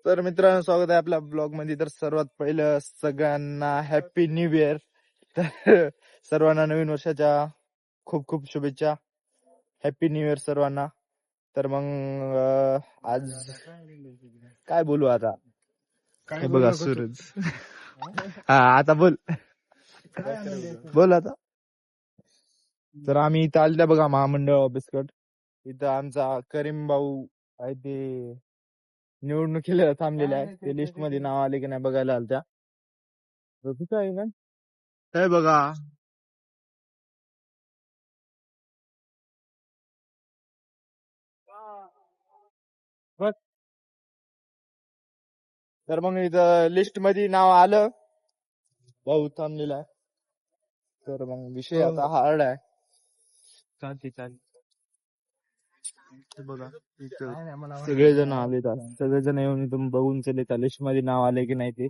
तर मित्रांनो, स्वागत आहे आपल्या ब्लॉग मध्ये. तर सर्वात पहिलं सगळ्यांना हॅपी न्यू इयर. तर सर्वांना नवीन वर्षाच्या खूप खूप शुभेच्छा. हॅपी न्यू इयर सर्वांना. तर मग आज काय बोलू आता? हे बघा सूरज. हा आता बोल बोल आता. तर आम्ही इथं आलत्या बघा महामंडळ ऑफिसकड. इथं आमचा करीम भाऊ आहे, ते निवडणुकीला थांबलेले आहे. ते लिस्ट मध्ये नाव आले की नाही बघायला आलत्या. कुठं आहे ना काय बघा. बघ. तर मग इथं लिस्ट मध्ये नाव आलं, भाऊ थांबलेला आहे. तर मग विषय आता हार्ड आहे. चालते बघा, इथं सगळेजण आले. सगळेजण येऊन इथून बघून चले त्या लिस्ट मध्ये नाव आले की नाही ते.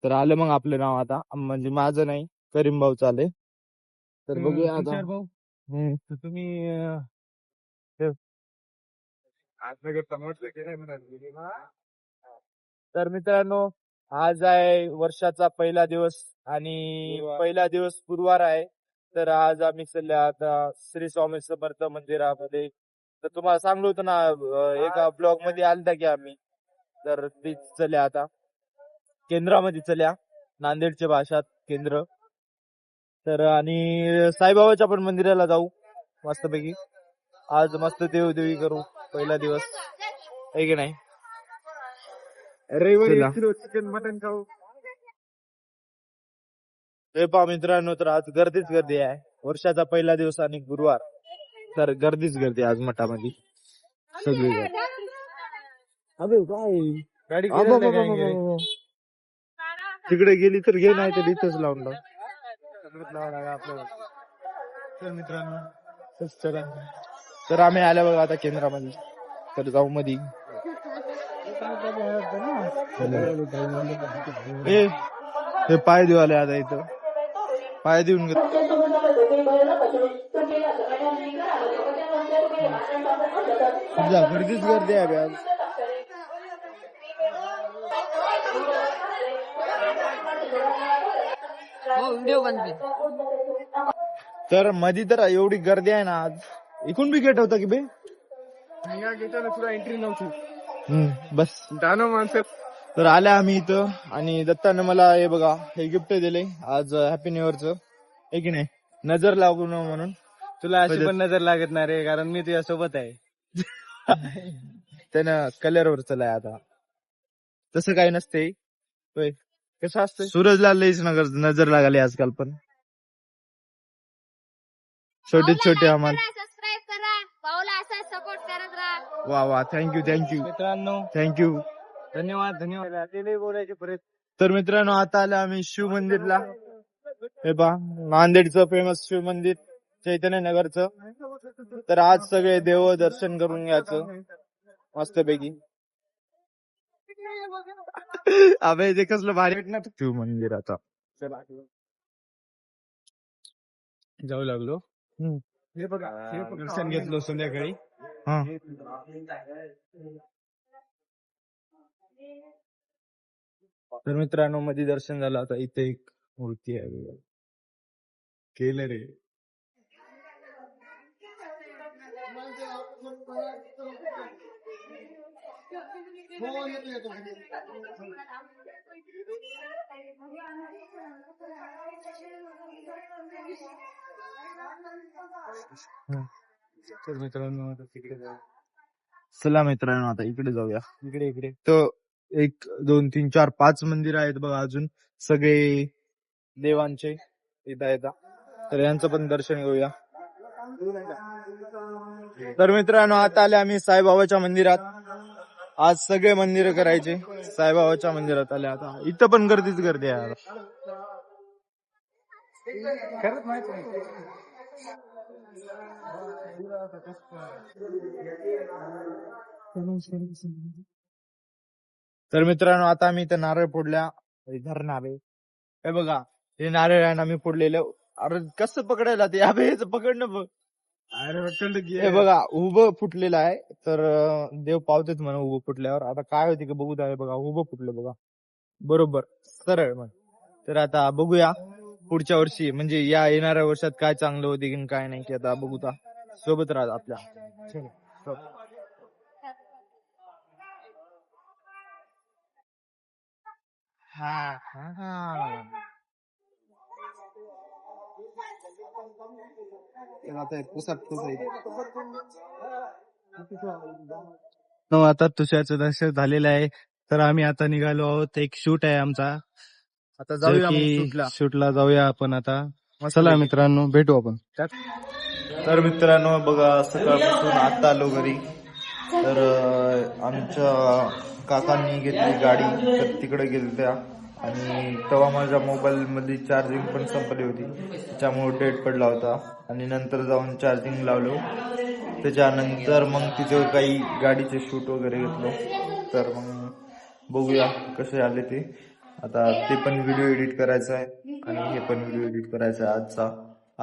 तर आलं मग आपलं नाव आता, म्हणजे माझं नाही, करीम भाऊ चाले. तर बघूया आता. भाऊ तुम्ही तर मित्रांनो, आज आहे वर्षाचा पहिला दिवस आणि पहिला दिवस गुरुवार आहे. तर आज आम्ही चालले आता श्री स्वामी समर्थ मंदिरामध्ये. तर तुम्हाला सांगलो होतं ना, एका ब्लॉग मध्ये आलता की आम्ही. तर ते चल्या आता केंद्रामध्ये चल्या, नांदेडच्या भाषात केंद्र. तर आणि साईबाबाच्या पण मंदिराला जाऊ मस्तपैकी. आज मस्त देवदेवी करू, पहिला दिवस आहे की नाही. रविवारी 1 किलो चिकन मटन खाऊ. हे पहा मित्रांनो, तर आज गर्दीच गर्दी आहे. वर्षाचा पहिला दिवस आणि गुरुवार, तर गर्दीच गर्दी आज मठामध्ये सगळी. अबे काय गाडी तिकडे गेली तर घे, नाही तर इथंच लावून तर मित्रांनो, तर आम्ही आल्या बघा आता केंद्रामध्ये. तर जाऊ मध्ये. हे पाय देऊ आले आता इथं. पाय देऊन गर्दीच गर्दी आहे आज. तर मध्ये तर एवढी गर्दी आहे ना आज. इकून बी गेट होता की बे, गेटाला तुला एंट्री नव्हती. बस दानो माणसं. तर आल्या आम्ही इथं आणि दत्ताने मला हे बघा हे गिफ्ट दिले आज हॅपी न्यू इयरचं, आहे की नाही. नजर लागू न म्हणून. तुला अशी पण नजर लागत नाही रे, कारण मी तुझ्या सोबत आहे. त्यानं कलरवर चलाय आता. तसं काही नसते. कसं असतं, सूरजला लईच नजर लागली आजकाल. पण छोटे छोटे आम्हाला सबस्क्राईब करा, पाऊला असा सपोर्ट करत राहा. वा वा, थँक्यू मित्रांनो, थँक्यू, धन्यवाद. बोलायचे परत. तर मित्रांनो, आता आलं आम्ही शिव मंदिरला. हे पहा, नांदेडचं फेमस शिव मंदिर, चैतन्य नगरचं. तर आज सगळे देव दर्शन करून घ्यायचं मस्तपैकी. अबे ते कसलं भारी भेटणार शिव मंदिर. आता जाऊ लागलो. हे बघा, दर्शन घेतलो संध्याकाळी. तर मित्रांनो, मध्ये दर्शन झालं. आता इथे एक मूर्ती आहे, केलं रे. तर मित्रांनो, आता तिकडे जाऊ. चला मित्रांनो, आता इकडे जाऊया. इकडे तर 1 2 3 4 5 मंदिर आहेत बघा अजून, सगळे देवांचे इथं येतात. तर यांचं पण दर्शन घेऊया. तर मित्रांनो, आता आले आम्ही साईबाबाच्या मंदिरात. आज सगळे मंदिर करायचे. साईबाबाच्या मंदिरात आले आता. इथं पण गर्दीच गर्दी आहे. तर मित्रांनो, आता आम्ही इथं नारळ फोडल्या. धरणार आहे, हे बघा, हे नारळ आहे ना मी फोडलेलं. अरे कसं पकडायला ते, अबे हेच पकडणं बघ. हे बघा उभं फुटलेलं आहे. तर देव पावतेच म्हणा उभं फुटल्यावर. आता काय होते का बघू द्या. हे बघा उभं फुटलं बघा, बरोबर सरळ म्हण. तर आता बघूया पुढच्या वर्षी, म्हणजे या येणाऱ्या वर्षात काय चांगलं होते की काय नाही, की आता बघू. सोबत राहा आपल्या. चलो, चल. हा हा हा. आता तुषारचं दर्शन झालेलं आहे. तर आम्ही आता निघालो आहोत. एक शूट आहे आमचा. आता जाऊया शूटला जाऊया आपण आता. चला मित्रांनो, भेटू आपण. तर मित्रांनो बघा, सकाळपासून आता आलो घरी. तर आमच्या काकांनी घेतली गाडी, तर तिकडे गेली त्या. आणि तेव्हा माझ्या मोबाईल मध्ये चार्जिंग पण संपली होती, त्याच्यामुळे डेट पडला होता. आणि नंतर जाऊन चार्जिंग लावलो. त्याच्यानंतर मग तिथे काही गाडीचे शूट वगैरे घेतलो. तर मग बघूया कसे आले ते. आता ते पण व्हिडिओ एडिट करायचा आहे आणि हे पण व्हिडिओ एडिट करायचा आहे आजचा.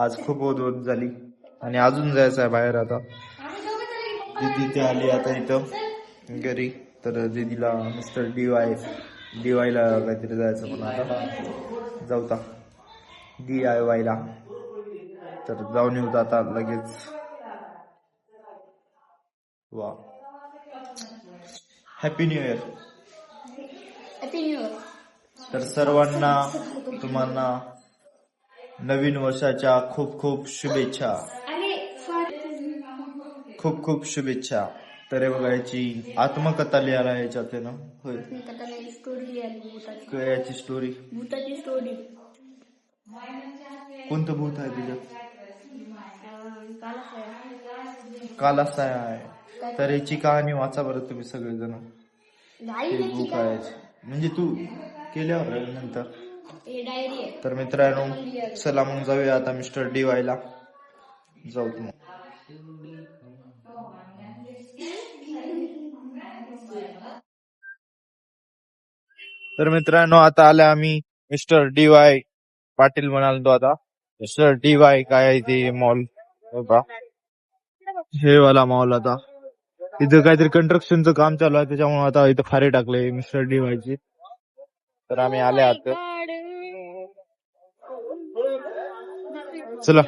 आज खूप ओढ झाली आणि अजून जायचं आहे बाहेर. आता दीदी ते आली आता इथं घरी. तर दीदीला मिस्टर DIY ला काहीतरी जायचं म्हणून आता जाऊता DIY ला. तर जाऊन येऊ आता लगेच. वा, हॅपी न्यू इयर. तर सर्वांना तुम्हाला नवीन वर्षाच्या खूप खूप शुभेच्छा. खूप खूप शुभेच्छा. तर हे बघा, याची आत्मकथा लिहायला याच्यात आहे ना. होय, याची स्टोरी. भूताची स्टोरी. कोणतं भूत आहे तिच्यात? कालासाय आहे. तर याची कहाणी वाचा बरं तुम्ही सगळेजण. ते बुक आहे म्हणजे तू केल्यावर नंतर. तर मित्रांनो चला मग जाऊया आता मिस्टर DIY ला. जाऊ मग. तर मित्रांनो आता आल्या आम्ही मिस्टर DIY पाटील म्हणाल तो. आता मिस्टर DIY काय आहे ते मॉल. हे वाला मॉल. आता इथं काहीतरी कन्स्ट्रक्शनचं काम चालू आहे, त्याच्यामुळे आता इथं फारे टाकले मिस्टर DIY ची. तर आम्ही आले आता. चला.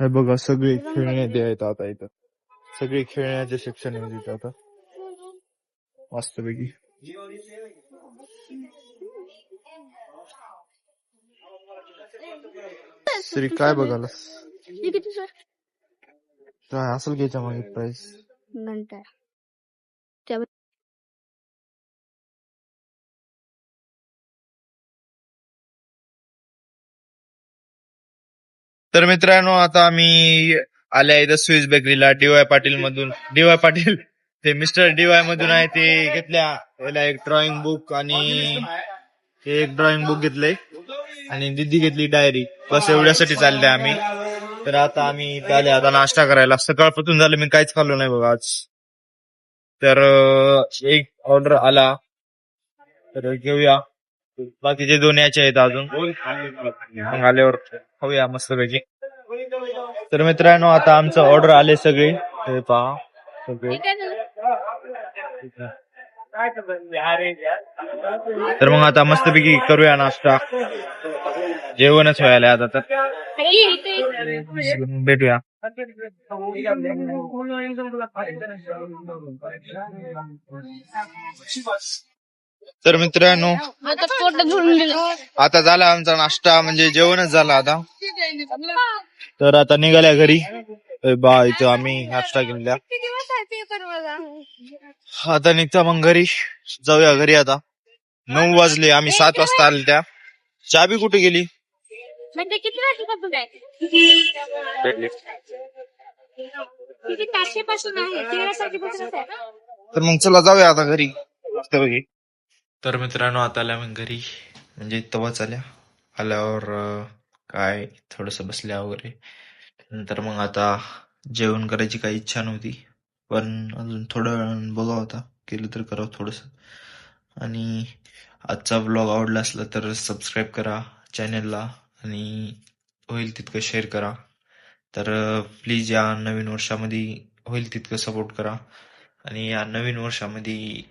हे बघा सगळे खेळणे आहेत आता इथं. सगळे खेळण्याचे सेक्शन आहे तिथं आता मस्तपैकी. श्री काय बघालास? काय असेल घ्यायच्या मागे प्राइस? तर मित्रांनो आता आम्ही आल्या इथं स्विस बेकरीला. DY पाटील मधून. DY पाटील ते मिस्टर DY मधून आहे ते घेतल्या. याला एक ड्रॉइंग बुक आणि एक ड्रॉइंग बुक घेतलंय आणि दीदी घेतली डायरी. बस एवढ्यासाठी चालले आम्ही. तर आता आम्ही आले आता नाश्ता करायला. सकाळपासून झालं मी काहीच खाल्लो नाही बघा आज. तर एक ऑर्डर आला तर घेऊया. बाकीचे दोन याचे आहेत अजून. मग आल्यावर खाऊया मस्तपैकी. तर मित्रांनो आता आमचं ऑर्डर आले सगळे. हे पहा सगळे. तर मग आता मस्तपैकी करूया नाश्ता. जेवणच व्हायला आता. तर भेटूया. तर मित्रांनो आता झाला आमचा नाश्ता, म्हणजे जेवणच झाला आता. तर आता निघाल्या घरी. बा इथं आम्ही नाश्ता घेऊया. आता निघता मग घरी. जाऊया घरी आता. 9 वाजले. आम्ही 7 वाजता आले. त्या चाबी कुठे गेली? तर मग चला जाऊया आता घरी. तर मित्रांनो आता आल्या मग घरी, म्हणजे तवाच आल्यावर काय थोडस बसल्या वगैरे. नंतर मग आता जेवण करायची काही इच्छा नव्हती, पण अजून थोडं बघा होता केलं तर करावं थोडस. आणि आजचा व्लॉग आवडला असला तर सबस्क्राईब करा चॅनलला आणि होईल तितकं शेअर करा. तर प्लीज या नवीन वर्षामध्ये होईल तितकं सपोर्ट करा. आणि या नवीन वर्षामध्ये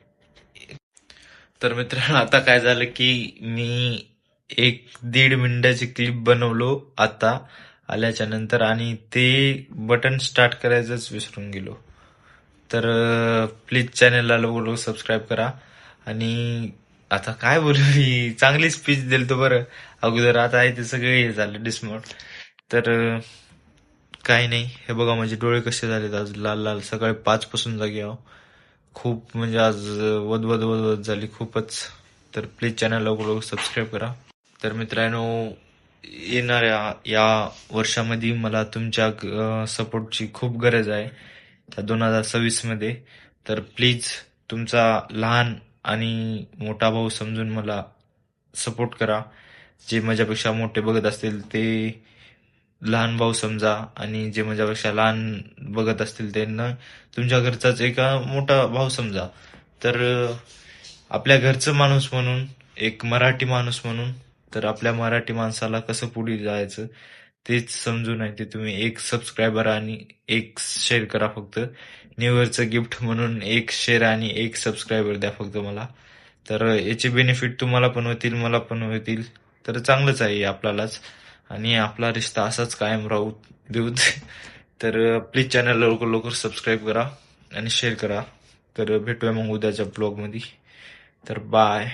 तर मित्रांनो आता काय झालं की मी 1-1.5 मिनिटाची क्लिप बनवलो आता आल्याच्या नंतर आणि ते बटन स्टार्ट करायचंच विसरून गेलो. तर प्लीज चॅनलला लवकर सबस्क्राईब करा. आणि आता काय बोलू मी चांगली स्पीच दिलतो बरं अगोदर, आता आहे ते सगळे हे झालं डिसमोड. तर काही नाही, हे बघा माझे डोळे कसे झालेत आज लाल लाल, सकाळी 5 पासून जागी आहो. खूप म्हणजे आज वदवद वदवद झाली खूपच. तर प्लीज चॅनल लवकर सबस्क्राईब करा. तर मित्रांनो येणाऱ्या या वर्षामध्ये मला तुमच्या सपोर्टची खूप गरज आहे त्या 2026 मध्ये. तर प्लीज तुमचा लहान आणि मोठा भाऊ समजून मला सपोर्ट करा. जे माझ्यापेक्षा मोठे बघत असतील ते लहान भाऊ समजा आणि जे माझ्यापेक्षा लहान बघत असतील त्यांना तुमच्या घरचाच एका मोठा भाऊ समजा. तर आपल्या घरचं माणूस म्हणून, एक मराठी माणूस म्हणून, तर आपल्या मराठी माणसाला कसं पुढे जायचं तेच समजून आहे ते तुम्ही एक सबस्क्रायबर आणि एक शेअर करा फक्त. न्यू इयरचं गिफ्ट म्हणून एक शेअर आणि एक सबस्क्रायबर द्या फक्त मला. तर याचे बेनिफिट तुम्हाला पण होतील मला पण होतील. तर चांगलंच आहे आपल्यालाच आणि आपला रिश्ता असाच कायम राहू देऊत. तर प्लीज चॅनल लवकर लवकर सबस्क्राईब करा आणि शेअर करा. तर भेटूया मग उद्याच्या ब्लॉगमध्ये. तर बाय.